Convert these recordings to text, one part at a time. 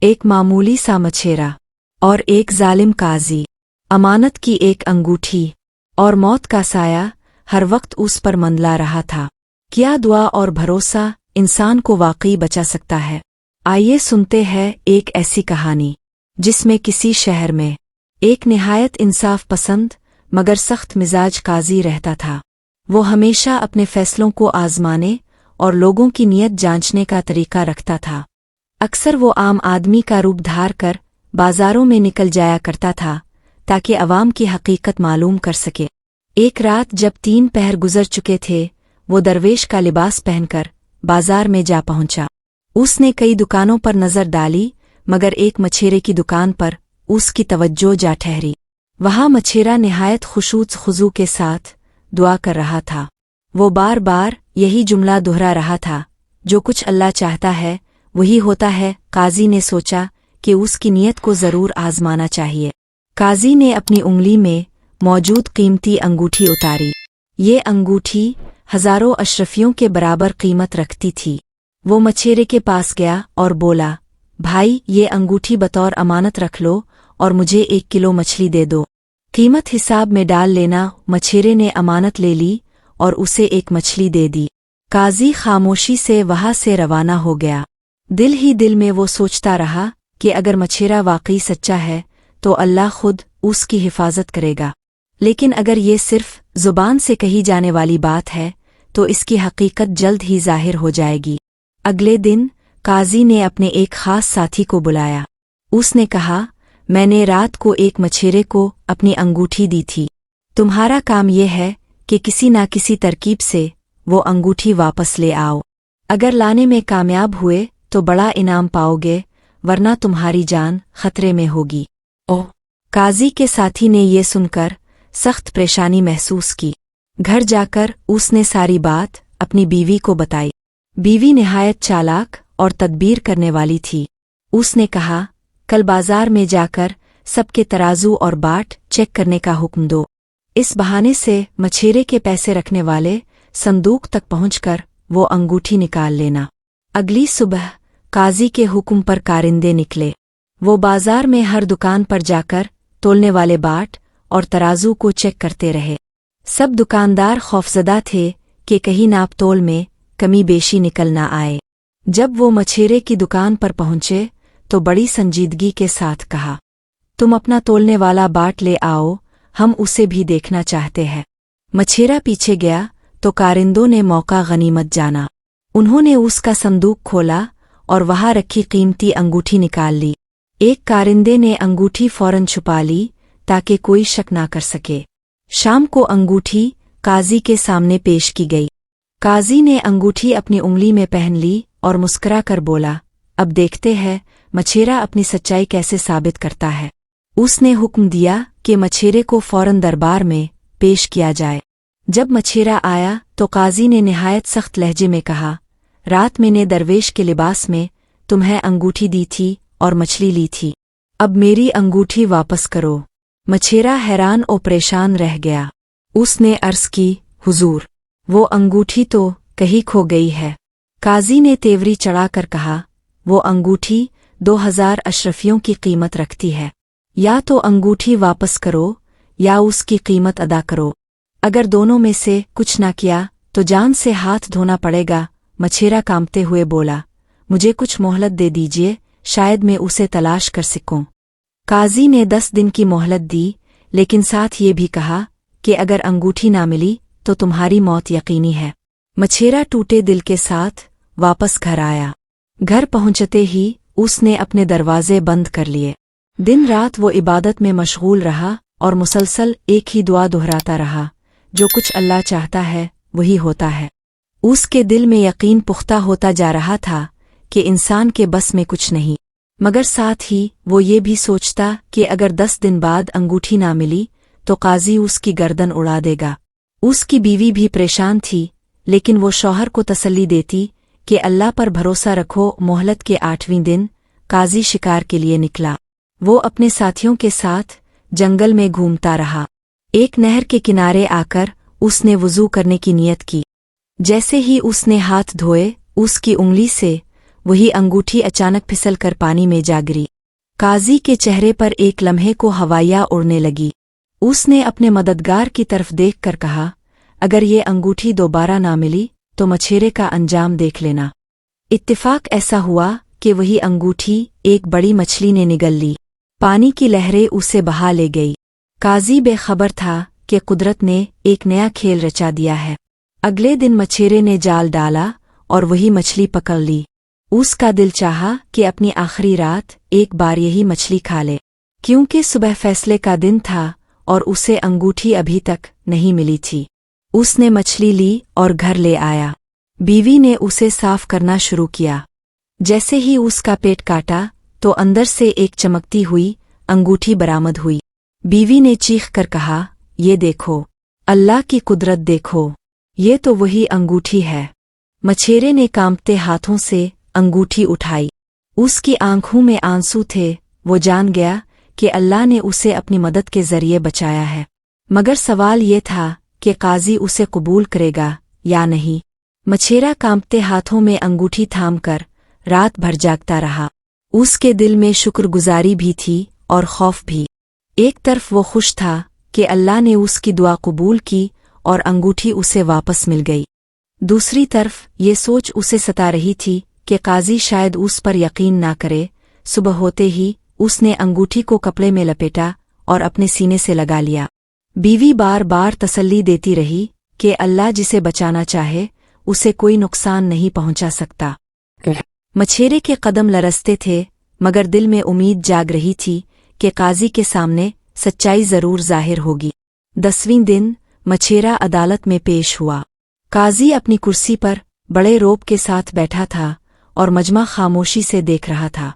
एक मामूली सा मछेरा और एक जालिम काजी, अमानत की एक अंगूठी और मौत का साया हर वक्त उस पर मंडला रहा था। क्या दुआ और भरोसा इंसान को वाकई बचा सकता है? आइए सुनते हैं एक ऐसी कहानी जिसमें किसी शहर में एक निहायत इंसाफ पसंद मगर सख्त मिजाज काजी रहता था। वो हमेशा अपने फैसलों को आजमाने और लोगों की नीयत जांचने का तरीका रखता था। अक्सर वो आम आदमी का रूप धार कर बाजारों में निकल जाया करता था ताकि अवाम की हकीकत मालूम कर सके। एक रात जब 3 पहर गुजर चुके थे, वो दरवेश का लिबास पहनकर बाजार में जा पहुंचा। उसने कई दुकानों पर नजर डाली मगर एक मछेरे की दुकान पर उसकी तवज्जो जा ठहरी। वहां मछेरा निहायत खुशूच खुजू के साथ दुआ कर रहा था। वो बार बार यही जुमला दोहरा रहा था, जो कुछ अल्लाह चाहता है वही होता है। काजी ने सोचा कि उसकी नीयत को जरूर आजमाना चाहिए। काजी ने अपनी उंगली में मौजूद कीमती अंगूठी उतारी। ये अंगूठी हजारों अशरफियों के बराबर कीमत रखती थी। वो मछेरे के पास गया और बोला, भाई, ये अंगूठी बतौर अमानत रख लो और मुझे 1 किलो मछली दे दो। कीमत हिसाब में डाल लेना। मछेरे ने अमानत ले ली और उसे एक मछली दे दी। काजी खामोशी से वहां से रवाना हो गया। दिल ही दिल में वो सोचता रहा कि अगर मछेरा वाकई सच्चा है तो अल्लाह खुद उसकी हिफाजत करेगा, लेकिन अगर ये सिर्फ जुबान से कही जाने वाली बात है तो इसकी हकीकत जल्द ही जाहिर हो जाएगी। अगले दिन काजी ने अपने एक खास साथी को बुलाया। उसने कहा, मैंने रात को एक मछेरे को अपनी अंगूठी दी थी। तुम्हारा काम यह है कि किसी ना किसी तरकीब से वो अंगूठी वापस ले आओ। अगर लाने में कामयाब हुए तो बड़ा इनाम पाओगे, वरना तुम्हारी जान खतरे में होगी। ओह! काजी के साथी ने ये सुनकर सख्त परेशानी महसूस की। घर जाकर उसने सारी बात अपनी बीवी को बताई। बीवी निहायत चालाक और तदबीर करने वाली थी। उसने कहा, कल बाजार में जाकर सबके तराजू और बाट चेक करने का हुक्म दो। इस बहाने से मछेरे के पैसे रखने वाले संदूक तक पहुंचकर वो अंगूठी निकाल लेना। अगली सुबह काजी के हुक्म पर कारिंदे निकले। वो बाजार में हर दुकान पर जाकर तोलने वाले बाट और तराजू को चेक करते रहे। सब दुकानदार खौफजदा थे कि कहीं नाप तोल में कमी बेशी निकल ना आए। जब वो मछेरे की दुकान पर पहुंचे तो बड़ी संजीदगी के साथ कहा, तुम अपना तोलने वाला बाट ले आओ, हम उसे भी देखना चाहते हैं। मछेरा पीछे गया तो कारिंदों ने मौका गनीमत जाना। उन्होंने उसका संदूक खोला और वहां रखी कीमती अंगूठी निकाल ली। एक कारिंदे ने अंगूठी फौरन छुपा ली ताकि कोई शक ना कर सके। शाम को अंगूठी काजी के सामने पेश की गई। काजी ने अंगूठी अपनी उंगली में पहन ली और मुस्कुरा कर बोला, अब देखते हैं मछेरा अपनी सच्चाई कैसे साबित करता है। उसने हुक्म दिया कि मछेरे को फौरन दरबार में पेश किया जाए। जब मछेरा आया तो काजी ने निहायत सख्त लहजे में कहा, रात मैंने दरवेश के लिबास में तुम्हें अंगूठी दी थी और मछली ली थी, अब मेरी अंगूठी वापस करो। मछेरा हैरान और परेशान रह गया। उसने अर्ज की, हुजूर, वो अंगूठी तो कहीं खो गई है। काजी ने तेवरी चढ़ाकर कहा, वो अंगूठी 2000 अशरफियों की कीमत रखती है। या तो अंगूठी वापस करो या उसकी कीमत अदा करो। अगर दोनों में से कुछ ना किया तो जान से हाथ धोना पड़ेगा। मछेरा कांपते हुए बोला, मुझे कुछ मोहलत दे दीजिए, शायद मैं उसे तलाश कर सकूं। काजी ने 10 दिन की मोहलत दी, लेकिन साथ ये भी कहा कि अगर अंगूठी ना मिली तो तुम्हारी मौत यकीनी है। मछेरा टूटे दिल के साथ वापस घर आया। घर पहुंचते ही उसने अपने दरवाजे बंद कर लिए। दिन रात वो इबादत में मशगूल रहा और मुसलसल एक ही दुआ दोहराता रहा, जो कुछ अल्लाह चाहता है वही होता है। उसके दिल में यकीन पुख्ता होता जा रहा था कि इंसान के बस में कुछ नहीं, मगर साथ ही वो ये भी सोचता कि अगर 10 दिन बाद अंगूठी ना मिली तो काजी उसकी गर्दन उड़ा देगा। उसकी बीवी भी परेशान थी, लेकिन वो शौहर को तसल्ली देती कि अल्लाह पर भरोसा रखो। मोहलत के 8वें दिन काजी शिकार के लिए निकला। वो अपने साथियों के साथ जंगल में घूमता रहा। एक नहर के किनारे आकर उसने वुजू करने की नियत की। जैसे ही उसने हाथ धोए, उसकी उंगली से वही अंगूठी अचानक फिसल कर पानी में जा गिरी। काजी के चेहरे पर एक लम्हे को हवाइयाँ उड़ने लगी। उसने अपने मददगार की तरफ देखकर कहा, अगर ये अंगूठी दोबारा ना मिली तो मछेरे का अंजाम देख लेना। इत्तेफाक ऐसा हुआ कि वही अंगूठी एक बड़ी मछली ने निगल ली। पानी की लहरें उसे बहा ले गई। काजी बेखबर था कि कुदरत ने एक नया खेल रचा दिया है। अगले दिन मछेरे ने जाल डाला और वही मछली पकड़ ली। उसका दिल चाहा कि अपनी आखिरी रात एक बार यही मछली खा ले, क्योंकि सुबह फैसले का दिन था और उसे अंगूठी अभी तक नहीं मिली थी। उसने मछली ली और घर ले आया। बीवी ने उसे साफ करना शुरू किया। जैसे ही उसका पेट काटा तो अंदर से एक चमकती हुई अंगूठी बरामद हुई। बीवी ने चीख कर कहा, ये देखो, अल्लाह की कुदरत देखो, ये तो वही अंगूठी है। मछेरे ने कांपते हाथों से अंगूठी उठाई। उसकी आंखों में आंसू थे। वो जान गया कि अल्लाह ने उसे अपनी मदद के जरिए बचाया है। मगर सवाल ये था कि काजी उसे कबूल करेगा या नहीं। मछेरा कांपते हाथों में अंगूठी थामकर रात भर जागता रहा। उसके दिल में शुक्रगुजारी भी थी और खौफ भी। एक तरफ वो खुश था कि अल्लाह ने उसकी दुआ कबूल की और अंगूठी उसे वापस मिल गई। दूसरी तरफ ये सोच उसे सता रही थी कि काजी शायद उस पर यकीन ना करे। सुबह होते ही उसने अंगूठी को कपड़े में लपेटा और अपने सीने से लगा लिया। बीवी बार बार तसल्ली देती रही कि अल्लाह जिसे बचाना चाहे उसे कोई नुकसान नहीं पहुंचा सकता। मछेरे के कदम लरसते थे, मगर दिल में उम्मीद जाग रही थी कि काजी के सामने सच्चाई जरूर जाहिर होगी। 10वें दिन मछेरा अदालत में पेश हुआ। काजी अपनी कुर्सी पर बड़े रौब के साथ बैठा था और मजमा खामोशी से देख रहा था।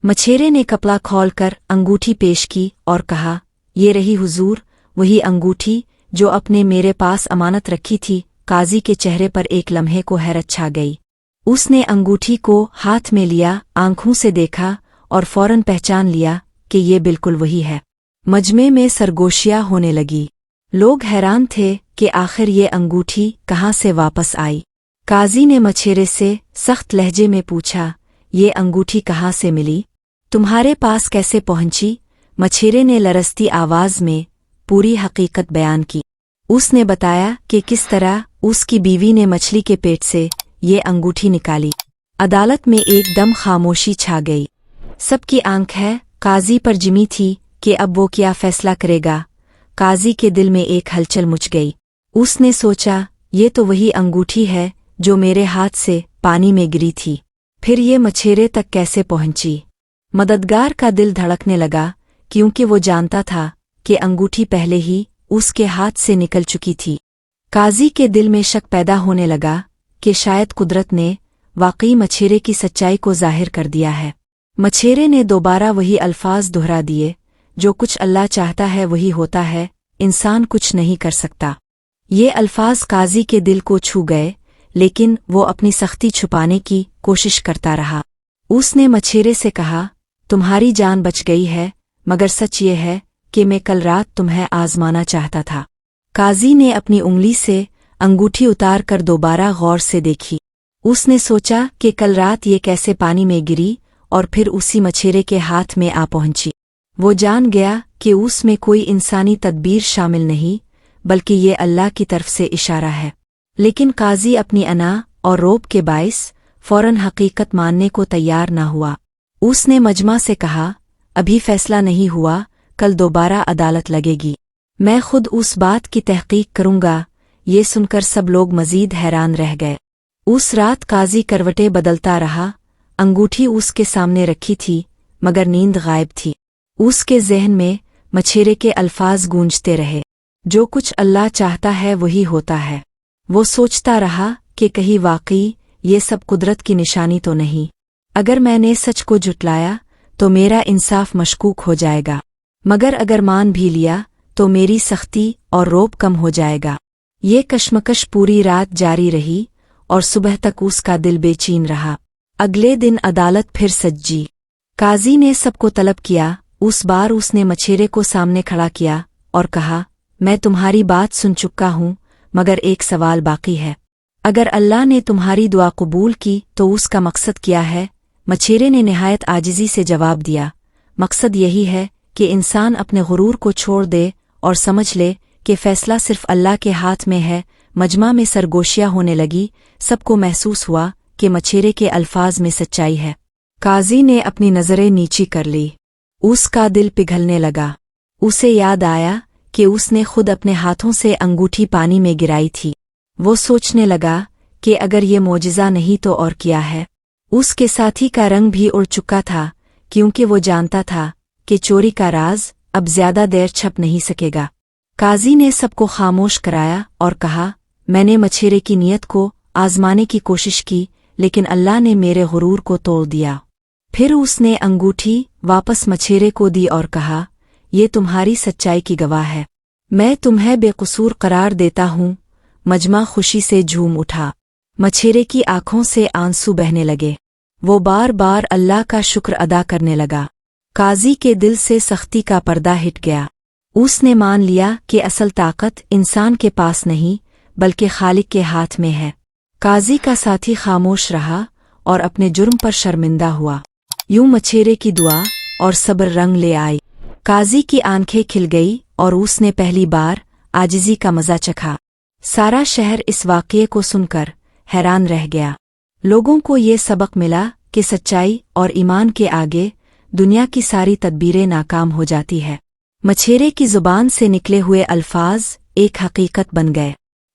मछेरे ने कपड़ा खोलकर अंगूठी पेश की और कहा, ये रही हुजूर, वही अंगूठी जो अपने मेरे पास अमानत रखी थी। काजी के चेहरे पर एक लम्हे को हैरत छा गई। उसने अंगूठी को हाथ में लिया, आंखों से देखा और फौरन पहचान लिया कि ये बिल्कुल वही है। मजमे में सरगोशियां होने लगी। लोग हैरान थे कि आखिर ये अंगूठी कहाँ से वापस आई। काजी ने मछेरे से सख्त लहजे में पूछा, ये अंगूठी कहाँ से मिली? तुम्हारे पास कैसे पहुंची? मछेरे ने लरसती आवाज में पूरी हकीकत बयान की। उसने बताया कि किस तरह उसकी बीवी ने मछली के पेट से ये अंगूठी निकाली। अदालत में एकदम खामोशी छा गई। सबकी आंखें काजी पर जिमी थी कि अब वो क्या फैसला करेगा। काजी के दिल में एक हलचल मच गई। उसने सोचा, ये तो वही अंगूठी है जो मेरे हाथ से पानी में गिरी थी। फिर ये मछेरे तक कैसे पहुंची? मददगार का दिल धड़कने लगा, क्योंकि वो जानता था कि अंगूठी पहले ही उसके हाथ से निकल चुकी थी। काजी के दिल में शक पैदा होने लगा कि शायद कुदरत ने वाकई मछेरे की सच्चाई को जाहिर कर दिया है। मछेरे ने दोबारा वही अल्फाज दोहरा दिए, जो कुछ अल्लाह चाहता है वही होता है, इंसान कुछ नहीं कर सकता। ये अल्फाज काजी के दिल को छू गए, लेकिन वो अपनी सख्ती छुपाने की कोशिश करता रहा। उसने मछेरे से कहा, तुम्हारी जान बच गई है, मगर सच ये है कि मैं कल रात तुम्हें आजमाना चाहता था। काजी ने अपनी उंगली से अंगूठी उतार कर दोबारा गौर से देखी। उसने सोचा कि कल रात ये कैसे पानी में गिरी और फिर उसी मछेरे के हाथ में आ पहुंची। वो जान गया कि उसमें कोई इंसानी तदबीर शामिल नहीं, बल्कि ये अल्लाह की तरफ से इशारा है। लेकिन काजी अपनी अना और रौब के बाइस फौरन हकीकत मानने को तैयार न हुआ। उसने मजमा से कहा, अभी फैसला नहीं हुआ, कल दोबारा अदालत लगेगी। मैं खुद उस बात की तहकीक करूंगा। ये सुनकर सब लोग मजीद हैरान रह गए। उस रात काजी करवटें बदलता रहा। अंगूठी उसके सामने रखी थी, मगर नींद गायब थी। उसके ज़हन में मछेरे के अल्फाज गूंजते रहे, जो कुछ अल्लाह चाहता है वही होता है। वो सोचता रहा कि कहीं वाकई ये सब कुदरत की निशानी तो नहीं। अगर मैंने सच को जुटलाया तो मेरा इंसाफ मशकूक हो जाएगा, मगर अगर मान भी लिया तो मेरी सख्ती और रौब कम हो जाएगा। ये कश्मकश पूरी रात जारी रही और सुबह तक उसका दिल बेचैन रहा। अगले दिन अदालत फिर सजी। काजी ने सबको तलब किया। उस बार उसने मछेरे को सामने खड़ा किया और कहा, मैं तुम्हारी बात सुन चुका हूँ, मगर एक सवाल बाकी है। अगर अल्लाह ने तुम्हारी दुआ कबूल की तो उसका मकसद क्या है? मछेरे ने निहायत आजिज़ी से जवाब दिया, मकसद यही है कि इंसान अपने गुरूर को छोड़ दे और समझ ले कि फ़ैसला सिर्फ अल्लाह के हाथ में है। मजमा में सरगोशियाँ होने लगी। सबको महसूस हुआ कि मछेरे के अल्फाज में सच्चाई है। काजी ने अपनी नज़रें नीची कर ली। उसका दिल पिघलने लगा। उसे याद आया कि उसने खुद अपने हाथों से अंगूठी पानी में गिराई थी। वो सोचने लगा कि अगर ये मोजिज़ा नहीं तो और क्या है। उसके साथी का रंग भी उड़ चुका था, क्योंकि वो जानता था कि चोरी का राज अब ज्यादा देर छप नहीं सकेगा। काजी ने सबको खामोश कराया और कहा, मैंने मछेरे की नीयत को आजमाने की कोशिश की, लेकिन अल्लाह ने मेरे गुरूर को तोड़ दिया। फिर उसने अंगूठी वापस मछेरे को दी और कहा, ये तुम्हारी सच्चाई की गवाह है। मैं तुम्हें बेकसूर करार देता हूँ। मजमा खुशी से झूम उठा। मछेरे की आंखों से आंसू बहने लगे। वो बार बार अल्लाह का शुक्र अदा करने लगा। काजी के दिल से सख्ती का पर्दा हिट गया। उसने मान लिया कि असल ताकत इंसान के पास नहीं बल्कि खालिक के हाथ में है। काजी का साथी खामोश रहा और अपने जुर्म पर शर्मिंदा हुआ। यूं मछेरे की दुआ और सब्र रंग ले आई। काजी की आंखें खिल गई और उसने पहली बार आजिज़ी का मज़ा चखा। सारा शहर इस वाक़ये को सुनकर हैरान रह गया। लोगों को ये सबक मिला कि सच्चाई और ईमान के आगे दुनिया की सारी तदबीरें नाकाम हो जाती है। मछेरे की ज़ुबान से निकले हुए अल्फाज एक हकीकत बन गए।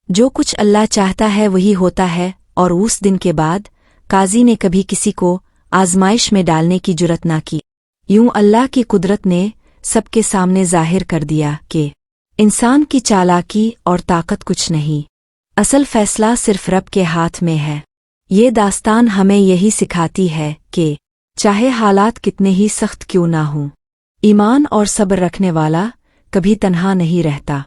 जो कुछ अल्लाह चाहता है वही होता है। और उस दिन के बाद काजी ने कभी किसी को आजमाइश में डालने की जुर्रत ना की। यूं अल्लाह की कुदरत ने सबके सामने जाहिर कर दिया कि इंसान की चालाकी और ताकत कुछ नहीं, असल फैसला सिर्फ रब के हाथ में है। ये दास्तान हमें यही सिखाती है कि चाहे हालात कितने ही सख्त क्यों ना हों, ईमान और सब्र रखने वाला कभी तन्हा नहीं रहता।